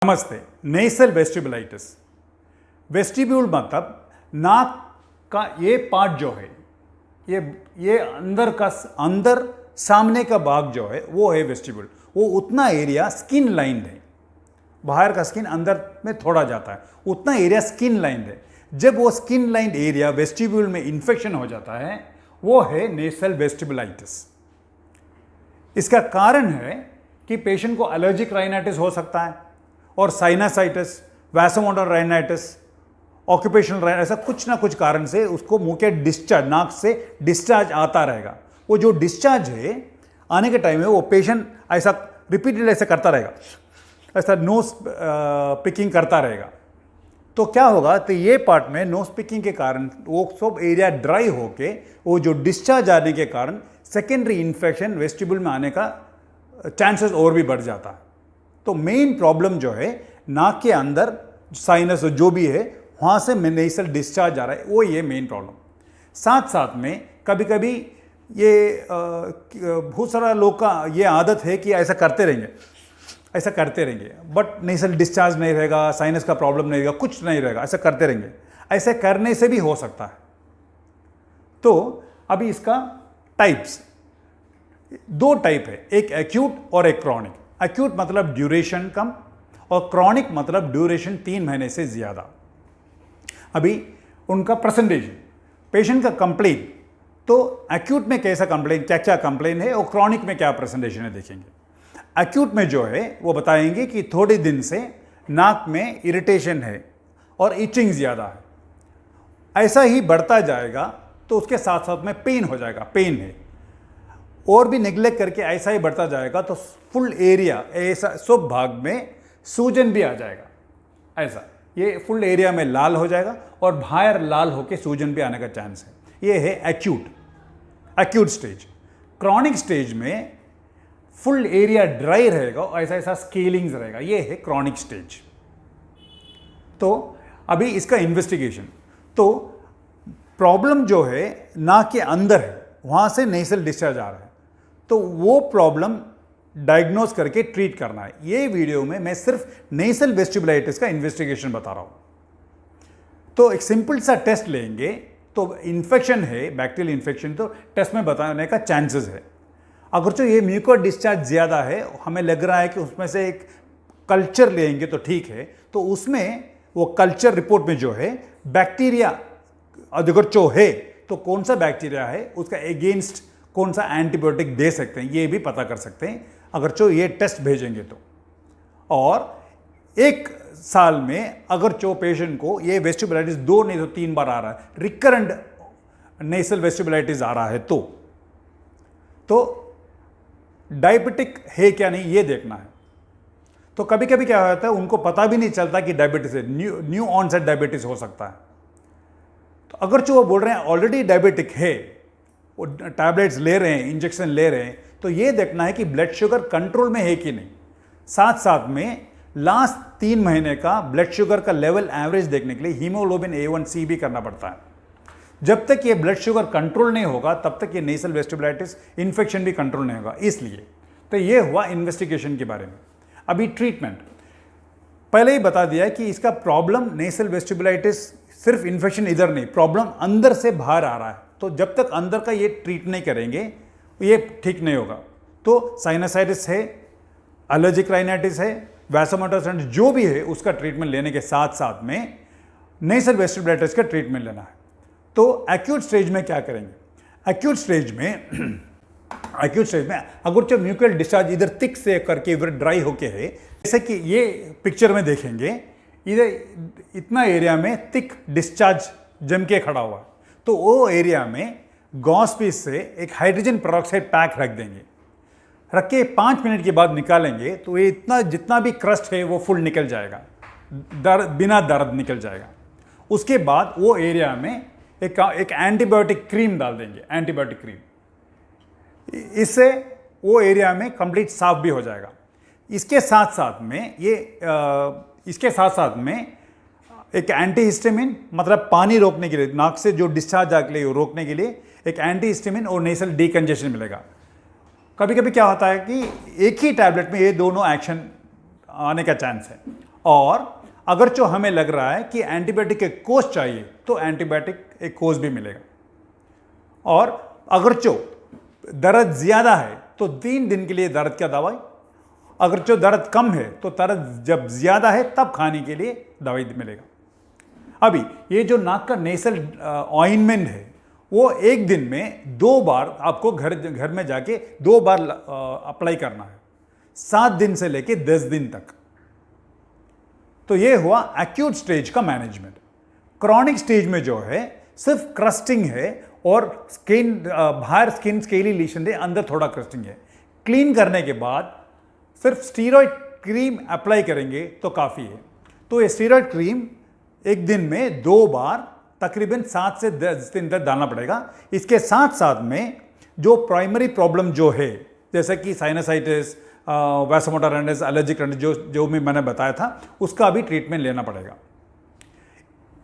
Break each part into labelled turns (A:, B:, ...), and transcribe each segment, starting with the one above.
A: नमस्ते। नेसल वेस्टिबुलाइटिस, वेस्टिब्यूल मतलब नाक का ये पार्ट जो है, ये अंदर सामने का भाग जो है वो है वेस्टिब्यूल। वो उतना एरिया स्किन लाइंड है, बाहर का स्किन अंदर में थोड़ा जाता है, उतना एरिया स्किन लाइंड है। जब वो स्किन लाइंड एरिया वेस्टिब्यूल में इन्फेक्शन हो जाता है वो है नेसल वेस्टिबुलाइटिस। इसका कारण है कि पेशेंट को एलर्जिक राइनाइटिस हो सकता है और साइनसाइटिस, वैसोमोटोर राइनाइटिस, ऑक्यूपेशनल राइनाइटिस, ऐसा कुछ ना कुछ कारण से उसको मुंह के डिस्चार्ज, नाक से डिस्चार्ज आता रहेगा। वो जो डिस्चार्ज है आने के टाइम में वो पेशेंट ऐसा रिपीटेडली ऐसा करता रहेगा, ऐसा नोज पिकिंग करता रहेगा। तो क्या होगा, तो ये पार्ट में नोज पिकिंग के कारण वो सब एरिया ड्राई होके वो जो डिस्चार्ज आने के कारण सेकेंडरी इन्फेक्शन वेस्टिब्यूल में आने का चांसेस और भी बढ़ जाता है। तो मेन प्रॉब्लम जो है नाक के अंदर साइनस जो भी है वहाँ से नेसल डिस्चार्ज आ रहा है, वो ये मेन प्रॉब्लम। साथ साथ में कभी कभी ये बहुत सारा लोग का ये आदत है कि ऐसा करते रहेंगे बट नेसल डिस्चार्ज नहीं रहेगा, साइनस का प्रॉब्लम नहीं रहेगा, कुछ नहीं रहेगा, ऐसा करते रहेंगे। ऐसे करने से भी हो सकता है। तो अभी इसका टाइप्स, दो टाइप है, एक एक्यूट और एक क्रॉनिक। एक्यूट मतलब ड्यूरेशन कम और क्रॉनिक मतलब ड्यूरेशन 3 महीने से ज़्यादा। अभी उनका परसेंटेज, पेशेंट का कंप्लेन, तो एक्यूट में कैसा कंप्लेन, क्या क्या कंप्लेन है और क्रॉनिक में क्या प्रेजेंटेशन है देखेंगे। एक्यूट में जो है वो बताएंगे कि थोड़े दिन से नाक में इरिटेशन है और इचिंग ज़्यादा है, ऐसा ही बढ़ता जाएगा तो उसके साथ साथ में पेन हो जाएगा, पेन है, और भी नेग्लेक्ट करके ऐसा ही बढ़ता जाएगा तो फुल एरिया, ऐसा सब भाग में सूजन भी आ जाएगा। ऐसा ये फुल एरिया में लाल हो जाएगा और बाहर लाल होके सूजन भी आने का चांस है। ये है एक्यूट स्टेज। क्रॉनिक स्टेज में फुल एरिया ड्राई रहेगा और ऐसा ऐसा स्केलिंग्स रहेगा, ये है क्रॉनिक स्टेज। तो अभी इसका इन्वेस्टिगेशन, तो प्रॉब्लम जो है नाक के अंदर है, वहाँ से नेसल डिस्चार्ज आ रहा है, तो वो प्रॉब्लम डायग्नोज करके ट्रीट करना है। ये वीडियो में मैं सिर्फ नेसल वेस्टिबुलाइटिस का इन्वेस्टिगेशन बता रहा हूँ। तो एक सिंपल सा टेस्ट लेंगे, तो इन्फेक्शन है, बैक्टीरियल इन्फेक्शन, तो टेस्ट में बताने का चांसेस है। अगर तो ये म्यूकर डिस्चार्ज ज़्यादा है, हमें लग रहा है कि उसमें से एक कल्चर लेंगे तो ठीक है, तो उसमें वो कल्चर रिपोर्ट में जो है बैक्टीरिया अगर जो है तो कौन सा बैक्टीरिया है, उसका अगेंस्ट कौन सा एंटीबायोटिक दे सकते हैं, ये भी पता कर सकते हैं अगर जो ये टेस्ट भेजेंगे तो। और 1 साल में अगर जो पेशेंट को ये वेस्टिबुलाइटिस 2 नहीं तो 3 बार आ रहा है, रिकरेंट नेसल वेस्टिबुलाइटिस आ रहा है, तो डायबिटिक है क्या नहीं ये देखना है। तो कभी कभी क्या होता है, उनको पता भी नहीं चलता कि डायबिटीज है, न्यू ऑनसेट डायबिटीज हो सकता है। तो अगर जो वो बोल रहे हैं ऑलरेडी डायबिटिक है, वो टैबलेट्स ले रहे हैं, इंजेक्शन ले रहे हैं, तो ये देखना है कि ब्लड शुगर कंट्रोल में है कि नहीं। साथ साथ में लास्ट 3 महीने का ब्लड शुगर का लेवल एवरेज देखने के लिए हीमोग्लोबिन A1C भी करना पड़ता है। जब तक ये ब्लड शुगर कंट्रोल नहीं होगा तब तक ये नेसल वेस्टिबुलाइटिस इन्फेक्शन भी कंट्रोल नहीं होगा। इसलिए तो ये हुआ इन्वेस्टिगेशन के बारे में। अभी ट्रीटमेंट पहले ही बता दिया कि इसका प्रॉब्लम नेसल वेस्टिबुलाइटिस सिर्फ इन्फेक्शन इधर नहीं, प्रॉब्लम अंदर से बाहर आ रहा है। तो जब तक अंदर का ये ट्रीट नहीं करेंगे ये ठीक नहीं होगा। तो साइनसाइटिस है, एलर्जिक राइनाइटिस है, वैसोमोटोर राइनाइटिस जो भी है उसका ट्रीटमेंट लेने के साथ साथ में नेसल वेस्टिबुलाइटिस का ट्रीटमेंट लेना है। तो एक्यूट स्टेज में क्या करेंगे, एक्यूट स्टेज में अगर जो म्यूकल डिस्चार्ज इधर थिक से करके इधर ड्राई होके है, जैसे कि ये पिक्चर में देखेंगे, इधर इतना एरिया में थिक डिस्चार्ज जम के खड़ा हुआ, तो वो एरिया में गॉस पीस से एक हाइड्रोजन पेरोक्साइड पैक रख देंगे, रख के 5 मिनट के बाद निकालेंगे तो ये इतना जितना भी क्रस्ट है वो फुल निकल जाएगा, बिना दर्द निकल जाएगा। उसके बाद वो एरिया में एक एंटीबायोटिक क्रीम डाल देंगे, एंटीबायोटिक क्रीम, इससे वो एरिया में कंप्लीट साफ भी हो जाएगा। इसके साथ साथ में एक एंटीहिस्टामिन, मतलब पानी रोकने के लिए, नाक से जो डिस्चार्ज आके लिए रोकने के लिए एक एंटीहिस्टामिन और नेसल डीकंजेशन मिलेगा। कभी कभी क्या होता है कि एक ही टैबलेट में ये दोनों एक्शन आने का चांस है। और अगर जो हमें लग रहा है कि एंटीबायोटिक एक कोर्स चाहिए तो एंटीबायोटिक एक कोर्स भी मिलेगा। और अगर जो दर्द ज़्यादा है तो 3 दिन के लिए दर्द का दवाई, अगर जो दर्द कम है तो दर्द जब ज़्यादा है तब खाने के लिए दवाई मिलेगा। अभी ये जो नाक का नेसल ऑइंटमेंट है वो एक दिन में 2 बार आपको घर में जाके 2 बार अप्लाई करना है, 7 दिन से लेके 10 दिन तक। तो ये हुआ एक्यूट स्टेज का मैनेजमेंट। क्रॉनिक स्टेज में जो है सिर्फ क्रस्टिंग है और स्किन बाहर स्किन स्केली लीशन है, अंदर थोड़ा क्रस्टिंग है। क्लीन करने के बाद सिर्फ स्टीरॉयड क्रीम अप्लाई करेंगे तो काफ़ी है। तो ये स्टीरॉयड क्रीम एक दिन में 2 बार तकरीबन 7 से 10 दिन तक डालना पड़ेगा। इसके साथ साथ में जो प्राइमरी प्रॉब्लम जो है जैसे कि साइनसाइटिस, वैसोमोटर रेनिटिस, एलर्जिक रेनिटिस जो भी मैंने बताया था उसका भी ट्रीटमेंट लेना पड़ेगा।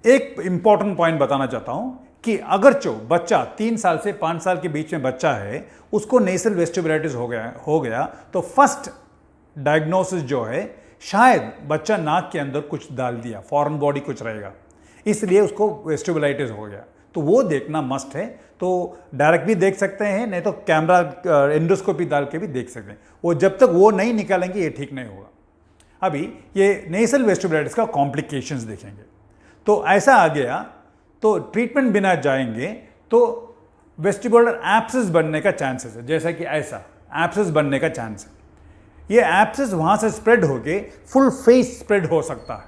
A: एक इंपॉर्टेंट पॉइंट बताना चाहता हूं कि अगर जो बच्चा 3 साल से 5 साल के बीच में बच्चा है उसको नेसल वेस्टिबुलाइटिस हो गया तो फर्स्ट डायग्नोसिस जो है शायद बच्चा नाक के अंदर कुछ डाल दिया, फॉरेन बॉडी कुछ रहेगा, इसलिए उसको वेस्टिबुलाइटिस हो गया। तो वो देखना मस्ट है। तो डायरेक्ट भी देख सकते हैं, नहीं तो कैमरा एंडोस्कोपी डाल के भी देख सकते हैं। वो जब तक वो नहीं निकालेंगे ये ठीक नहीं होगा। अभी ये नेसल वेस्टिबुलाइटिस का कॉम्प्लिकेशंस देखेंगे। तो ऐसा आ गया तो ट्रीटमेंट बिना जाएंगे तो वेस्टिबुलर एब्सेस बनने का चांसेस है, जैसा कि ऐसा एब्सेस बनने का चांस है। ये एब्सेस वहाँ से स्प्रेड होके फुल फेस स्प्रेड हो सकता है,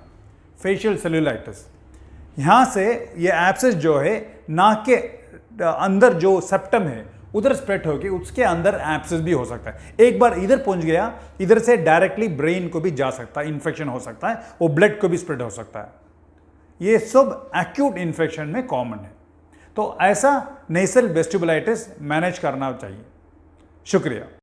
A: फेशियल सेल्यूलाइटिस। यहाँ से ये एब्सेस जो है नाक के अंदर जो सेप्टम है उधर स्प्रेड होके उसके अंदर एब्सेस भी हो सकता है। एक बार इधर पहुँच गया, इधर से डायरेक्टली ब्रेन को भी जा सकता है, इन्फेक्शन हो सकता है, वो ब्लड को भी स्प्रेड हो सकता है। ये सब एक्यूट इन्फेक्शन में कॉमन है। तो ऐसा नेसल वेस्टिबुलाइटिस मैनेज करना चाहिए। शुक्रिया।